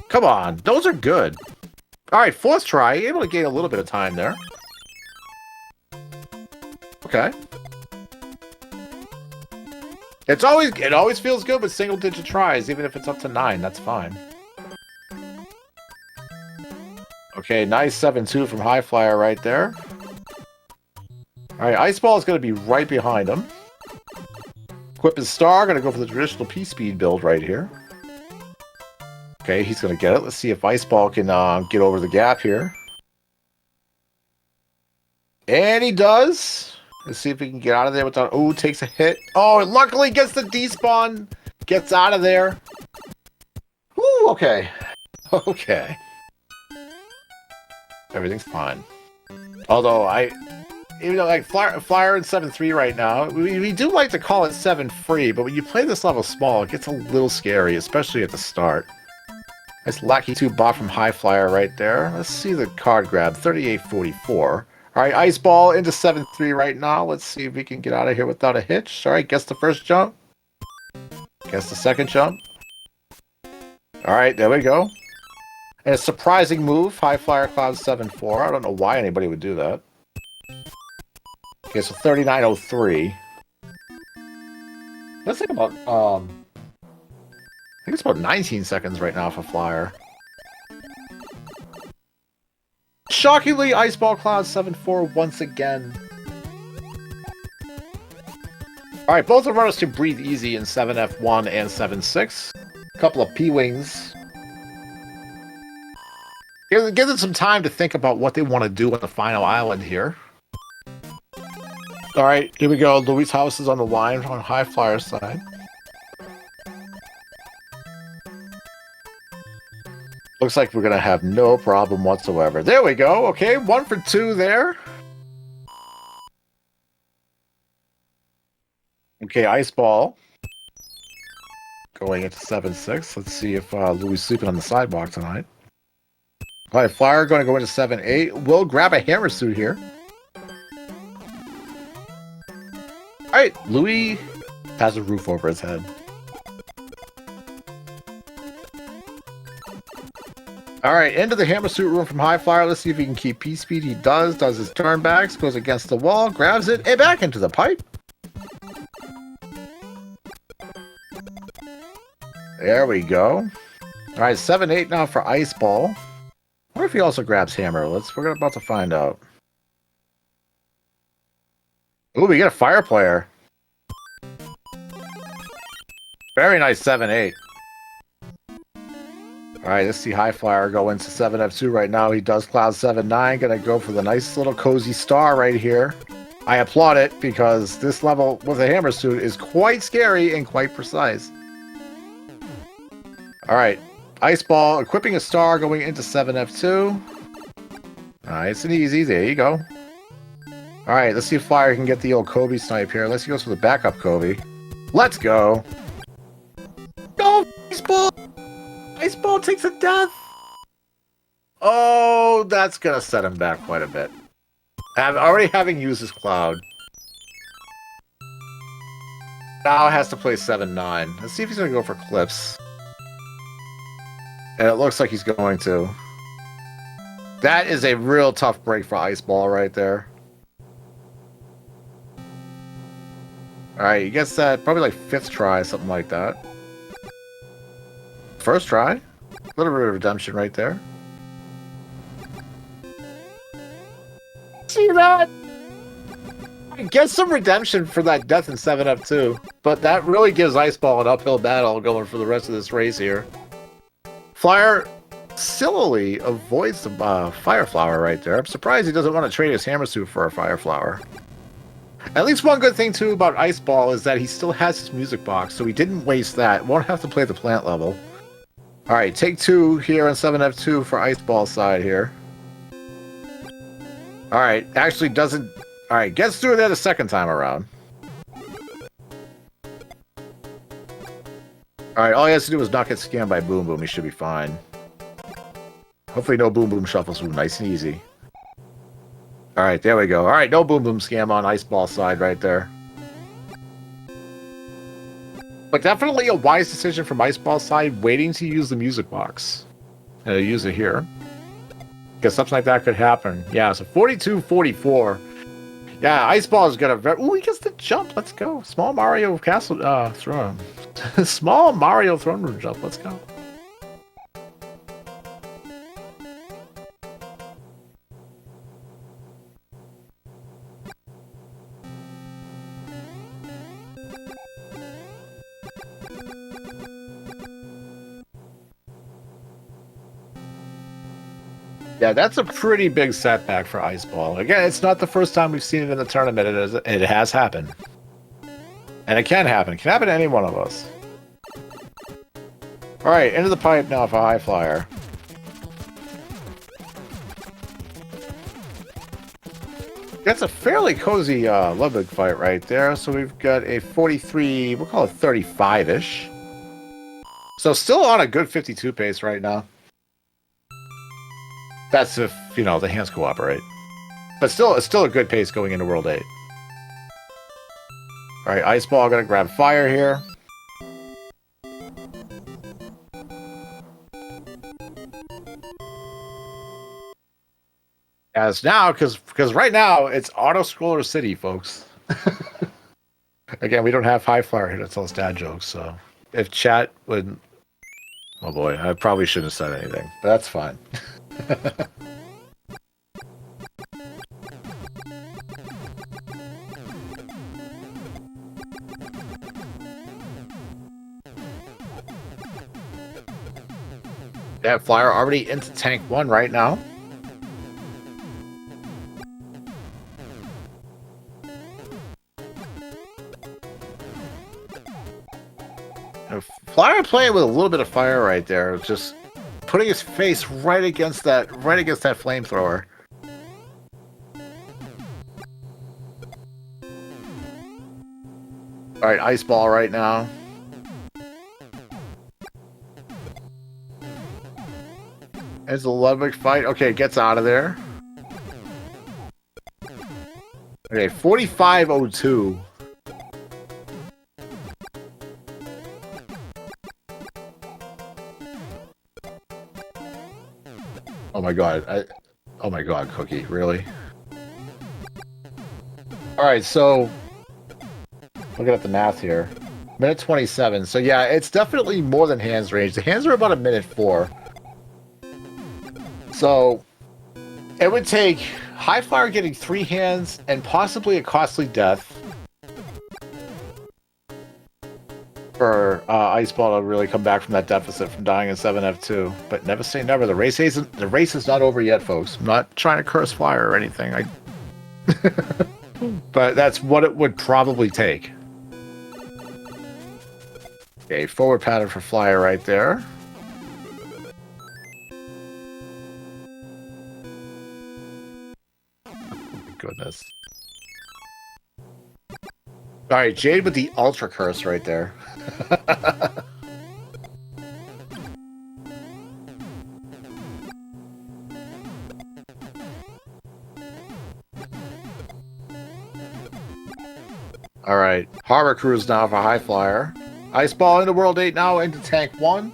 Come on, those are good. Alright, 4th try. Able to gain a little bit of time there. Okay. It always feels good with single-digit tries, even if it's up to 9. That's fine. Okay, nice 7-2 from Highflyer right there. Alright, Iceball is going to be right behind him. Equip his star. Going to go for the traditional P-Speed build right here. Okay, he's going to get it. Let's see if Iceball can get over the gap here. And he does. Let's see if he can get out of there without... Oh, takes a hit. Oh, luckily gets the despawn. Gets out of there. Woo, okay. Okay. Everything's fine. Although, even though, like, Flyer in 7-3 right now, we do like to call it 7 free, but when you play this level small, it gets a little scary, especially at the start. Nice Lackey 2 bot from Highflyer right there. Let's see the card grab. 38-44. Alright, Iceball into 7-3 right now. Let's see if we can get out of here without a hitch. Alright, guess the first jump. Guess the second jump. Alright, there we go. And a surprising move. Highflyer Cloud 7-4. I don't know why anybody would do that. Okay, so 39-03. Let's think about, I think it's about 19 seconds right now for Flyer. Shockingly, Iceball Cloud 7-4 once again. Alright, both the runners can breathe easy in 7F1 and 7-6. A couple of P-Wings. Give them some time to think about what they want to do on the final island here. All right, here we go. Louis' house is on the line on High Flyer side. Looks like we're going to have no problem whatsoever. There we go. Okay, 1 for 2 there. Okay, Ice Ball. Going into 7-6. Let's see if Louis is sleeping on the sidewalk tonight. All right, Flyer going to go into 7-8. We'll grab a hammer suit here. All right, Louis has a roof over his head. All right, into the hammer suit room from High Flyer. Let's see if he can keep P-Speed. He does his turnbacks, goes against the wall, grabs it, and back into the pipe. There we go. All right, 7-8 now for Ice Ball. What if he also grabs hammer? We're about to find out. Ooh, we get a fire player. Very nice 7-8. All right, let's see High Flyer go into 7F2 right now. He does Cloud 7-9. Gonna go for the nice little cozy star right here. I applaud it because this level with a hammer suit is quite scary and quite precise. All right, Ice Ball equipping a star going into 7F2. Nice and easy. There you go. All right, let's see if Flyer can get the old Kobe snipe here. Let's go for the backup Kobe. Let's go. Go, Ice Ball! Ice Ball takes a death. Oh, that's going to set him back quite a bit. Already having used his Cloud. Now has to play 7-9. Let's see if he's going to go for Clips. And it looks like he's going to. That is a real tough break for Ice Ball right there. Alright, he gets that probably like 5th try, something like that. First try. A little bit of redemption right there. See that? I get some redemption for that death in 7F2. But that really gives Ice Ball an uphill battle going for the rest of this race here. Flyer sillily avoids the Fire Flower right there. I'm surprised he doesn't want to trade his hammer suit for a Fire Flower. At least one good thing, too, about Ice Ball is that he still has his music box, so he didn't waste that. Won't have to play the plant level. All right, take 2 here on 7F2 for Ice Ball side here. All right, actually doesn't... All right, gets through there the second time around. Alright, all he has to do is not get scammed by Boom Boom. He should be fine. Hopefully no Boom Boom shuffles through nice and easy. Alright, there we go. Alright, no Boom Boom scam on Ice Ball side right there. But definitely a wise decision from Ice Ball side, waiting to use the music box. And use it here. Because something like that could happen. Yeah, so 42-44. Yeah, Ice Ball is gonna... Ooh, he gets the jump. Let's go. Small Mario Castle... Throne. Small Mario Throne Room jump. Let's go. Yeah, that's a pretty big setback for Ice Ball. Again, it's not the first time we've seen it in the tournament. It has happened. And it can happen. It can happen to any one of us. Alright, into the pipe now for High Flyer. That's a fairly cozy Ludwig fight right there. So we've got a 43, we'll call it 35-ish. So still on a good 52 pace right now. That's if, you know, the hands cooperate. But still, it's still a good pace going into World 8. Alright, Ice Ball gonna grab fire here. As now, because right now, it's Auto-Scroller City, folks. Again, we don't have High Flyer here to tell us dad jokes, so... If chat would... Oh boy, I probably shouldn't have said anything, but that's fine. That flyer already into tank 1 right now. Flyer playing with a little bit of fire right there, just putting his face right against that flamethrower. All right, ice ball right now. There's a Ludwig fight. Okay, gets out of there. Okay, 4502. Oh my god. Oh my god, Cookie, really? Alright, so looking at the math here. Minute 27. So yeah, it's definitely more than hands range. The hands are about a minute 4. So it would take Highflyer getting 3 hands and possibly a costly death for Iceball to really come back from that deficit from dying in 7F2. But never say never. The race is not over yet, folks. I'm not trying to curse Flyer or anything. But that's what it would probably take. Okay, forward pattern for Flyer right there. Goodness. Alright, Jade with the Ultra Curse right there. Alright, Harbor Cruise now for Highflyer. Ice Ball into World 8 now, into Tank 1.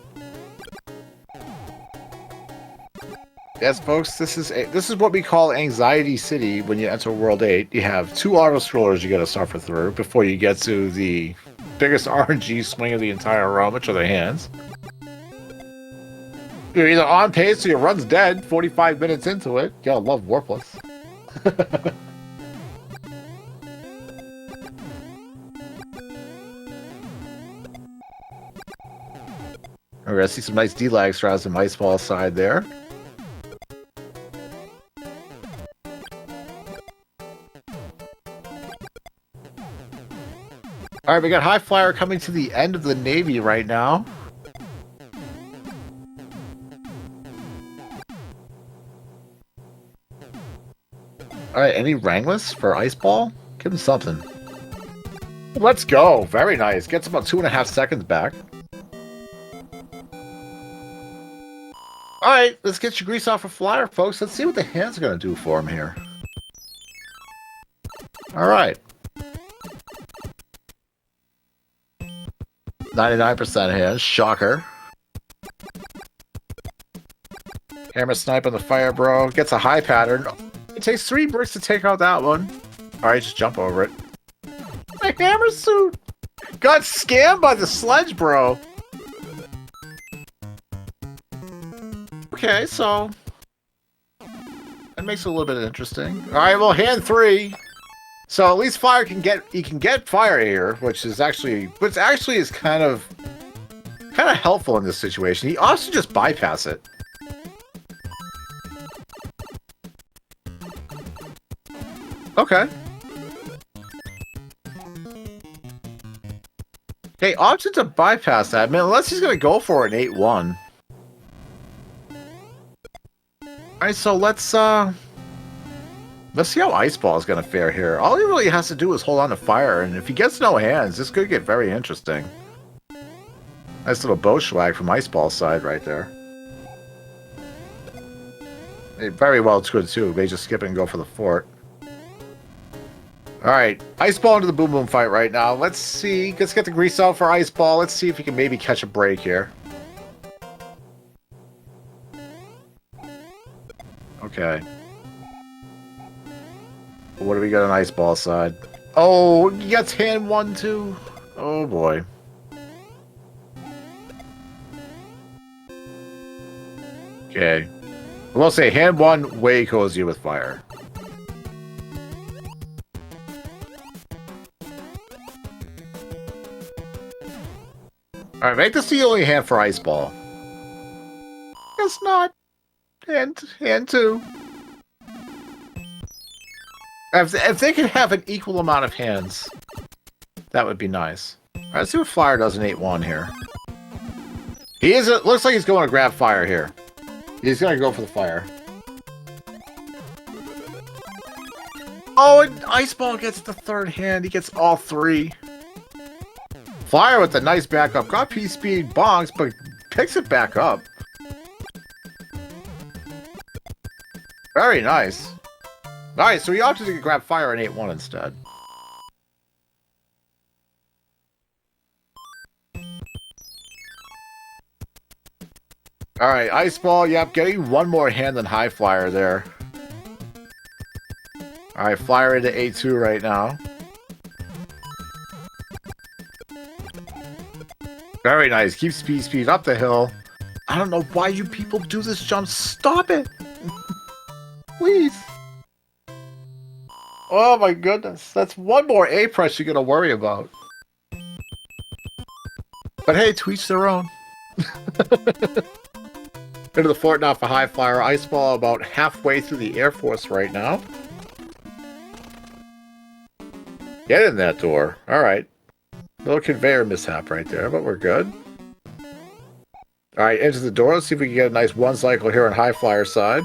Yes, folks, this is what we call Anxiety City when you enter World 8. You have 2 auto-scrollers you gotta suffer through before you get to the biggest RNG swing of the entire run, which are the hands. You're either on pace or your run's dead 45 minutes into it. You gotta love Warpless. We're gonna see some nice D-lag strats on Ice Ball side there. Alright, we got Highflyer coming to the end of the Navy right now. Alright, any Wrangless for Ice Ball? Give him something. Let's go! Very nice. Gets about 2.5 seconds back. Alright, let's get your grease off of Flyer, folks. Let's see what the hands are going to do for him here. Alright. 99% hands. Shocker. Hammer snipe on the fire, bro. Gets a high pattern. It takes 3 bricks to take out that one. Alright, just jump over it. My hammer suit! Got scammed by the sledge, bro. Okay, so that makes it a little bit interesting. Alright, well, hand 3. So at least Flyer can get fire here, which is actually is kind of helpful in this situation. He also just bypass it. Okay. Okay, option to bypass that. I mean, unless he's gonna go for an 8-1. Alright, so let's see how Ice Ball is going to fare here. All he really has to do is hold on to fire, and if he gets no hands, this could get very interesting. Nice little bow swag from Ice Ball's side right there. Very well, it's good too. They just skip it and go for the fort. Alright, Ice Ball into the Boom Boom fight right now. Let's see. Let's get the grease out for Ice Ball. Let's see if he can maybe catch a break here. Okay. What do we got on Ice Ball side? Oh, he gets hand 1 too. Oh boy. Okay. I will say hand 1 way cozy with fire. Alright, make this the only hand for Ice Ball. guess not. And two. If they could have an equal amount of hands, that would be nice. Alright, let's see what Flyer does in 8-1 here. He is. Looks like he's going to grab fire here. He's going to go for the fire. Oh, and Ice Ball gets the third hand. He gets all three. Flyer with a nice backup. Got P-Speed bonks, but picks it back up. Very nice. Alright, so he opted to grab fire in 8-1 instead. Alright, Ice Ball, yep, getting one more hand than High Flyer there. Alright, Flyer into 8-2 right now. Very nice. Keeps speed up the hill. I don't know why you people do this jump. Stop it! Please! Oh my goodness. That's one more A-press you're gonna worry about. But hey, to each their own. Into the fort now for High Flyer. Ice Ball about halfway through the Air Force right now. Get in that door. Alright. Little conveyor mishap right there, but we're good. Alright, into the door. Let's see if we can get a nice one cycle here on High Flyer's side.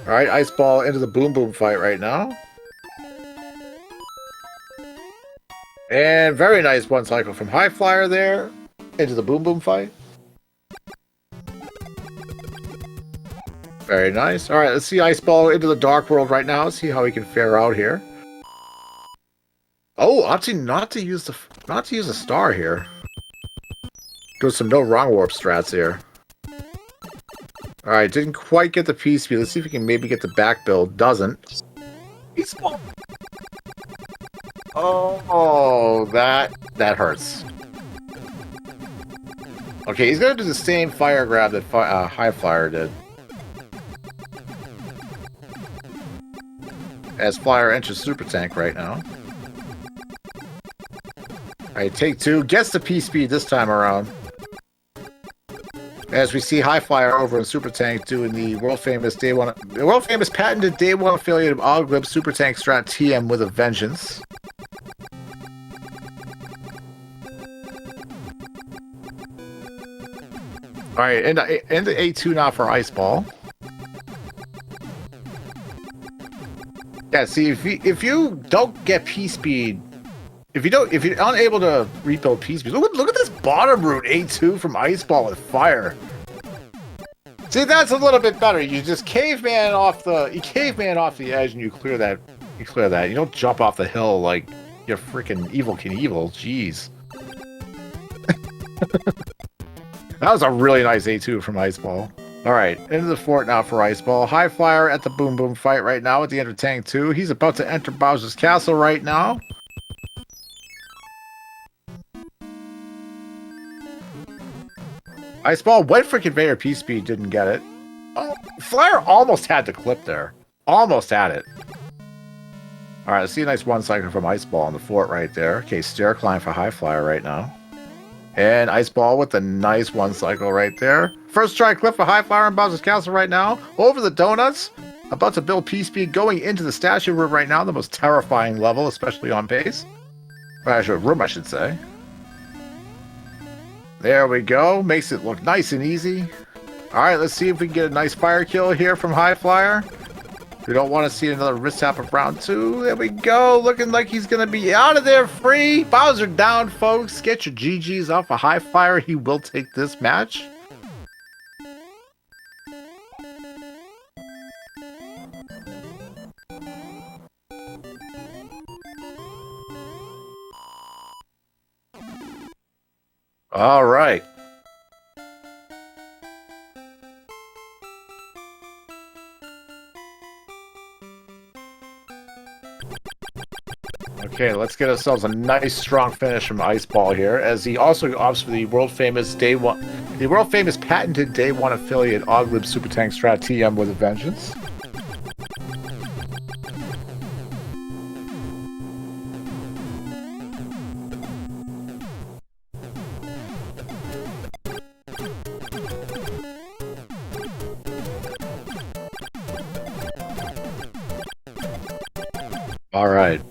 Alright, Ice Ball into the Boom Boom fight right now. And very nice one cycle from High Flyer there. Into the Boom Boom fight. Very nice. Alright, let's see Ice Ball into the Dark World right now. Let's see how he can fare out here. Oh, opting not to use the star here. Doing some no wrong warp strats here. Alright, didn't quite get the P-Speed. Let's see if we can maybe get the back build. Doesn't. Oh, that hurts. Okay, he's gonna do the same fire grab that High Flyer did. As Flyer enters Super Tank right now. Alright, take two. Gets the P-Speed this time around. As we see High Flyer over in Super Tank doing the world famous patented Day 1 affiliate of Oglib Super Tank Strat TM with a vengeance. Alright, into 8-2 now for Ice Ball. Yeah, see, if you don't get P-Speed, if you're unable to rebuild P-Speed, look at this bottom route 8-2 from Ice Ball with fire. See, that's a little bit better. You just caveman off the edge and you clear that. You don't jump off the hill like you're freaking Evil Knievel. Jeez. That was a really nice 8-2 from Ice Ball. Alright, into the fort now for Ice Ball. High Flyer at the Boom Boom fight right now at the end of Tank 2. He's about to enter Bowser's Castle right now. Ice Ball went for conveyor P-Speed, didn't get it. Oh, Flyer almost had the clip there. Almost had it. Alright, let's see a nice one cycle from Ice Ball on the fort right there. Okay, stair climb for High Flyer right now. And Ice Ball with a nice one cycle right there. First try clip for High Flyer and Bowser's Castle right now. Over the donuts. About to build P-Speed going into the statue room right now. The most terrifying level, especially on base. Room, I should say. There we go. Makes it look nice and easy. Alright, let's see if we can get a nice fire kill here from High Flyer. We don't want to see another wrist tap of round 2. There we go. Looking like he's going to be out of there free. Bowser down, folks. Get your GGs off of High Flyer. He will take this match. All right. Okay, let's get ourselves a nice strong finish from Ice Ball here, as he also opts for the world famous patented Day 1 affiliate Oglib Super Tank Strat TM with a vengeance. All right.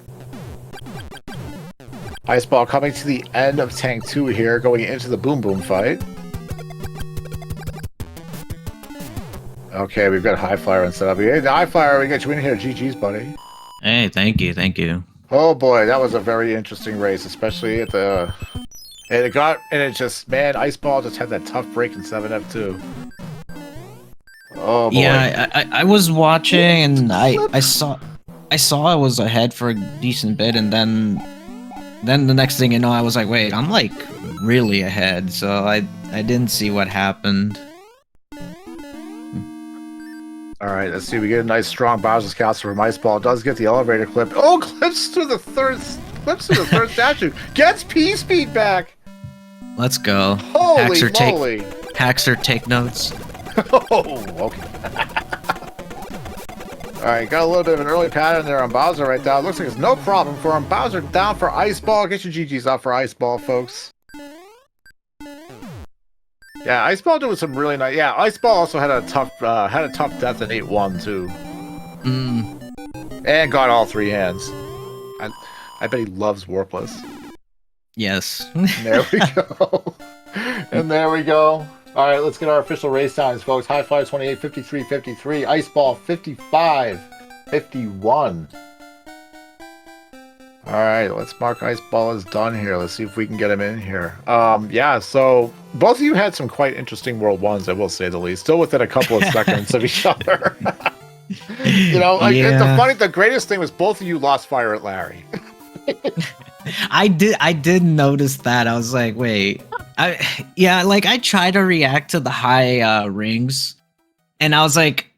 Ice Ball coming to the end of Tank 2 here, going into the Boom Boom fight. Okay, we've got High Flyer instead of you. Hey, the High Flyer, we got you in here. GG's, buddy. Hey, thank you, thank you. Oh boy, that was a very interesting race, especially at the... And it just, man, Ice Ball just had that tough break in 7F2. Oh boy. Yeah, I was watching and I saw I was ahead for a decent bit, and then the next thing you know, I was like, wait, I'm like really ahead, so I didn't see what happened. Alright, let's see, we get a nice strong Bowser's Castle from Ice Ball. Does get the elevator clip. Oh, clips to the third statue. Gets P-Speed back! Let's go. Holy moly! Haxer, take notes. Oh, okay. Alright, got a little bit of an early pattern there on Bowser right now. Looks like it's no problem for him. Bowser down for Ice Ball. Get your GG's out for Ice Ball, folks. Yeah, Ice Ball doing some really nice... Yeah, Ice Ball also had a tough death in 8-1, too. And got all 3 hands. I bet he loves Warpless. Yes. There we go. And there we go. All right, let's get our official race times, folks. highflyer28, 53.53. Ice Ball, 55.51. All right, let's mark Ice Ball as done here. Let's see if we can get him in here. Yeah, so both of you had some quite interesting World 1s, I will say the least. Still within a couple of seconds of each other. You know, like, yeah. the greatest thing was both of you lost fire at Larry. I did notice that. I was like, wait. I tried to react to the high rings, and I was like,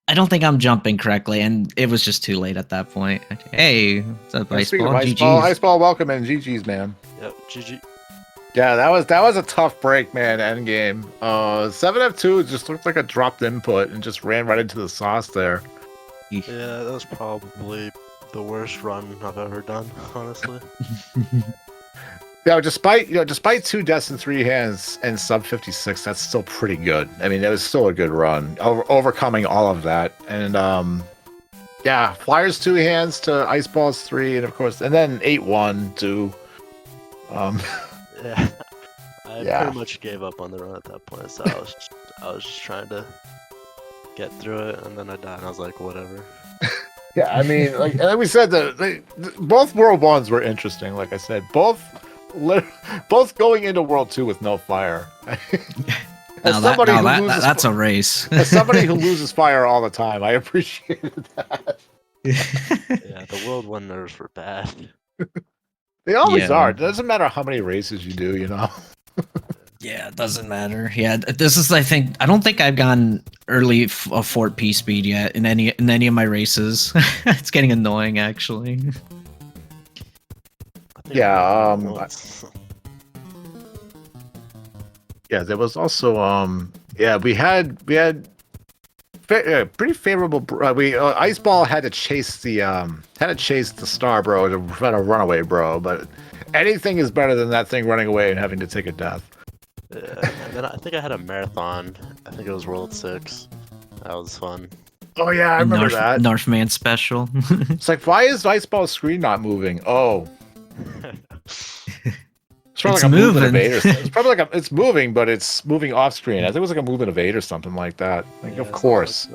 I don't think I'm jumping correctly, and it was just too late at that point. Hey, what's up, Ice Ball? GG's. Ice Ball, welcome in. GG's, man. Yep, GG. Yeah, that was a tough break, man. End game. 7F2 just looked like a dropped input and just ran right into the sauce there. Yeah, that was probably the worst run I've ever done, honestly. Yeah, despite 2 deaths and 3 hands and sub 56, that's still pretty good. I mean, it was still a good run, overcoming all of that. And yeah, Flyers 2 hands to Ice Balls 3, and of course, and then 8-1 to. Yeah, I pretty much gave up on the run at that point. So I was just trying to get through it, and then I died. And I was like, whatever. Yeah, I mean, like we said, both World 1s were interesting. Like I said, both going into World 2 with no fire. That's a race. As somebody who loses fire all the time, I appreciated that. Yeah, the World 1 nerves were bad. They always are. It doesn't matter how many races you do, you know. Yeah, it doesn't matter. Yeah, this is, I don't think I've gone early Fort P speed yet in any of my races. It's getting annoying, actually. Yeah, yeah, there was also yeah, we had pretty favorable. Ice Ball had to chase the star bro to prevent a runaway bro, but anything is better than that thing running away and having to take a death. Yeah, and then I think I had a marathon. I think it was World 6. That was fun. Oh yeah, I remember that. Northman special. It's like, why is Ice Ball's screen not moving? Oh. It's probably like a movement of 8 or something. It's probably like it's moving, but it's moving off screen. I think it was like a movement of 8 or something like that. Like, yeah, of course.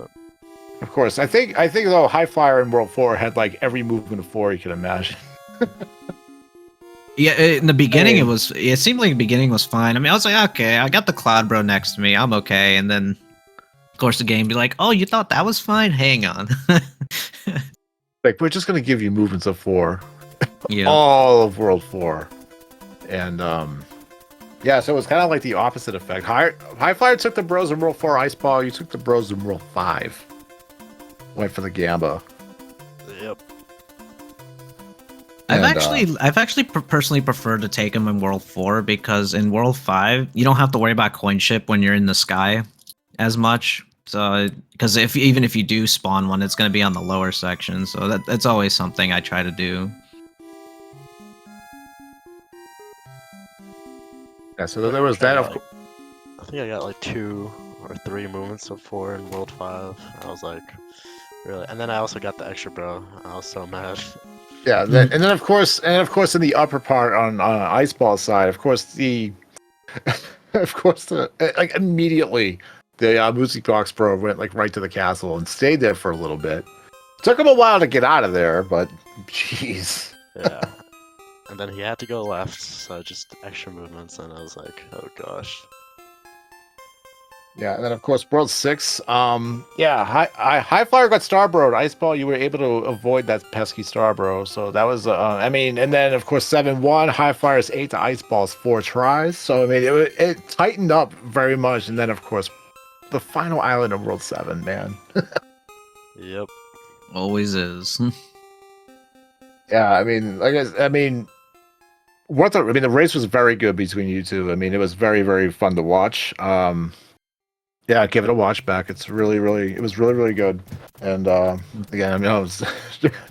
Of course. I think though High Flyer in World 4 had like every movement of 4 you could imagine. Yeah, in the beginning it seemed like the beginning was fine. I mean, I was like, okay, I got the Cloud Bro next to me. I'm okay. And then of course the game be like, "Oh, you thought that was fine? Hang on." Like, we're just going to give you movements of 4. Yeah. All of World 4. And yeah, so it was kind of like the opposite effect. High Flyer took the bros in World 4 Ice Ball, you took the bros in World 5. Went for the Gamba. Yep. I've actually personally preferred to take them in World 4 because in World 5 you don't have to worry about coin ship when you're in the sky as much. So because even if you do spawn one, it's going to be on the lower section. So that's always something I try to do. Yeah, so there was that. I think I got like 2 or 3 movements of 4 in World 5. I was like, really? And then I also got the extra bro. I was so mad. Yeah, and then of course in the upper part on Iceball side, of course like immediately the Music Box Pro went like right to the castle and stayed there for a little bit. Took him a while to get out of there, but jeez. Yeah. And then he had to go left, so just extra movements, and I was like, oh gosh. Yeah, and then of course World 6. Highflyer got Starbrowed. Iceball, you were able to avoid that pesky Starbrow, so that was and then of course 7-1. Highflyer's 8 to Iceball's 4 tries. So I mean it tightened up very much, and then of course the final island of World 7, man. Yep. Always is. Yeah, I mean, the race was very good between you two. I mean, it was very, very fun to watch. Yeah, give it a watch back. It was really, really good. And again, I mean, I was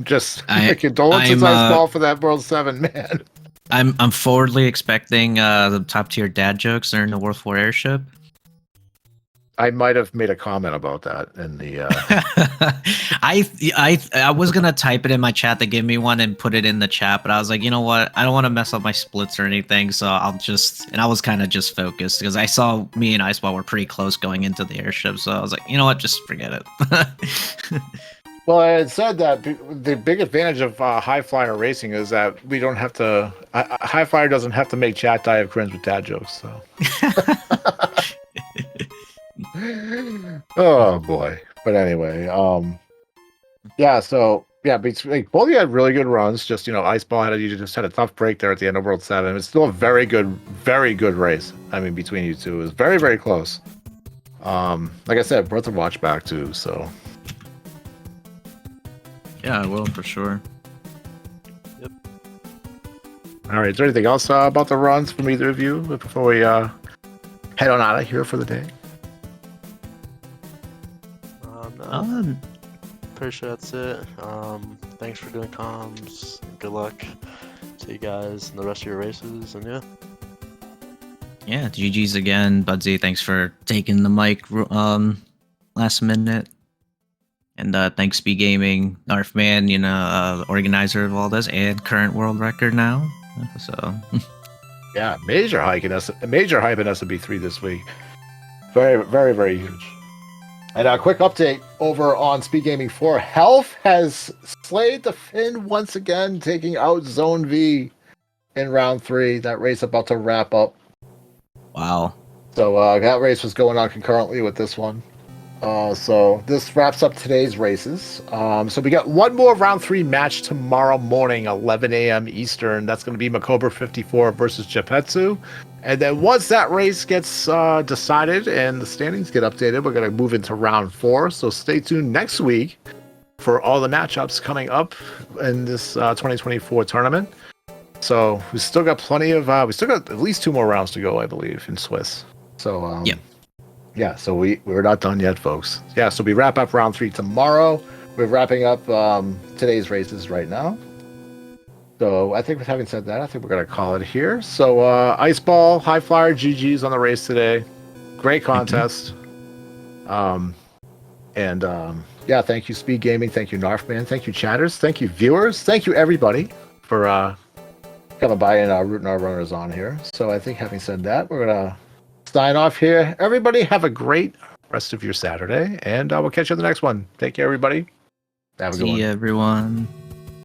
just condolences Iceball for that World 7, man. I'm forwardly expecting the top tier dad jokes during the World 4 airship. I might have made a comment about that in the. I was gonna type it in my chat to give me one and put it in the chat, but I was like, you know what? I don't want to mess up my splits or anything, so I'll just. And I was kind of just focused because I saw me and Iceball were pretty close going into the airship, so I was like, you know what? Just forget it. Well, I had said that the big advantage of Highflyer racing is that we don't have to. Highflyer doesn't have to make chat diagrams with dad jokes, so. Oh boy. But anyway, both of you had really good runs. Just Iceball just had a tough break there at the end of World 7. It's still a very good race. I mean, between you two, it was very, very close. Like I said, worth a watch back too. So yeah, I will for sure. Yep. All right. Is there anything else about the runs from either of you before we head on out of here for the day? No. Pretty sure that's it. Thanks for doing comms. Good luck to you guys and the rest of your races, and yeah. Yeah, GG's again, Budsy. Thanks for taking the mic last minute. And thanks SpeedGaming, Narfman, organizer of all this and current world record now. So yeah, major hype in SMB3 this week. Very, very, very huge. And a quick update over on SpeedGaming 4. Health has slayed the Finn once again, taking out Zone V in round 3. That race about to wrap up. Wow. So that race was going on concurrently with this one. So this wraps up today's races. So we got one more round 3 match tomorrow morning, 11 a.m. Eastern. That's going to be Makober 54 versus Japetsu. And then once that race gets decided and the standings get updated, we're going to move into round 4. So stay tuned next week for all the matchups coming up in this 2024 tournament. So we still got we still got at least 2 more rounds to go, I believe, in Swiss. So yeah, so we're not done yet, folks. Yeah, so we wrap up round 3 tomorrow. We're wrapping up today's races right now. So I think with having said that, I think we're going to call it here. So Iceball, Highflyer, GG's on the race today. Great contest. Yeah, thank you SpeedGaming, thank you Narfman, thank you chatters, thank you viewers, thank you everybody for coming by and rooting our runners on here. So I think having said that, we're going to sign off here. Everybody have a great rest of your Saturday, and we'll catch you on the next one. Take care, everybody. Have a good one. See you, everyone.